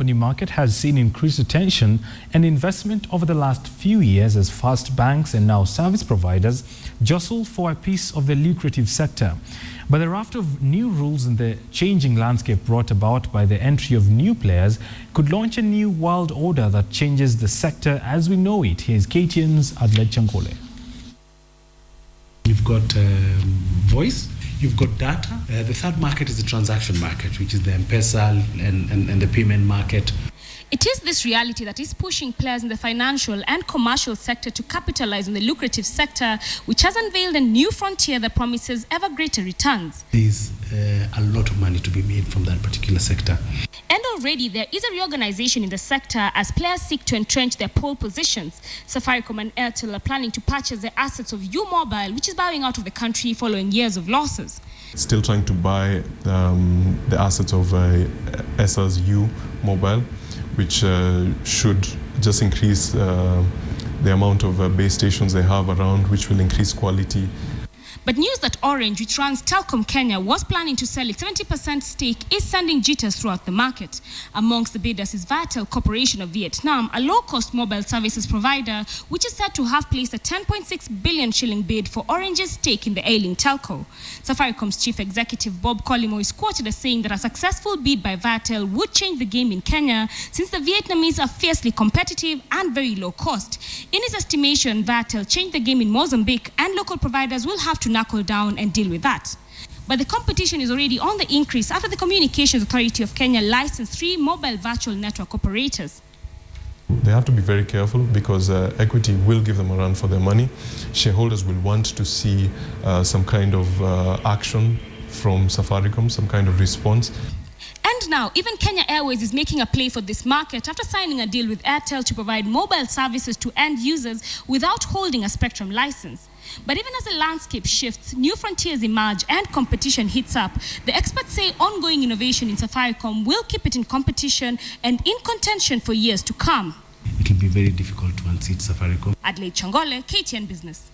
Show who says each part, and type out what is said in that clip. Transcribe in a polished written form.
Speaker 1: telephony market has seen increased attention and investment over the last few years as fast banks and now service providers jostle for a piece of the lucrative sector. But the raft of new rules in the changing landscape brought about by the entry of new players could launch a new world order that changes the sector as we know it. Here's KTN's Adelaide Chankole.
Speaker 2: You've got voice, you've got data. The third market is the transaction market, which is the M-Pesa and the payment market.
Speaker 3: It is this reality that is pushing players in the financial and commercial sector to capitalize on the lucrative sector, which has unveiled a new frontier that promises ever greater returns.
Speaker 2: There's a lot of money to be made from that particular sector.
Speaker 3: And already there is a reorganization in the sector as players seek to entrench their pole positions. Safaricom and Airtel are planning to purchase the assets of U Mobile, which is bowing out of the country following years of losses.
Speaker 4: Still trying to buy the assets of SR's U Mobile, which should just increase the amount of base stations they have around, which will increase quality.
Speaker 3: But news that Orange, which runs Telecom Kenya, was planning to sell its 70% stake is sending jitters throughout the market. Amongst the bidders is Vital Corporation of Vietnam, a low-cost mobile services provider, which is said to have placed a 10.6 billion shilling bid for Orange's stake in the ailing telco. Safaricom's chief executive Bob Collymore is quoted as saying that a successful bid by Vital would change the game in Kenya, since the Vietnamese are fiercely competitive and very low cost. In his estimation, Vital changed the game in Mozambique, and local providers will have to knuckle down and deal with that. But the competition is already on the increase after the Communications Authority of Kenya licensed 3 mobile virtual network operators.
Speaker 4: They have to be very careful because equity will give them a run for their money. Shareholders will want to see some kind of action from Safaricom, some kind of response.
Speaker 3: And now, even Kenya Airways is making a play for this market after signing a deal with Airtel to provide mobile services to end users without holding a spectrum license. But even as the landscape shifts, new frontiers emerge and competition heats up, the experts say ongoing innovation in Safaricom will keep it in competition and in contention for years to come.
Speaker 2: It will be very difficult to unseat Safaricom.
Speaker 3: Adelaide Changole, KTN Business.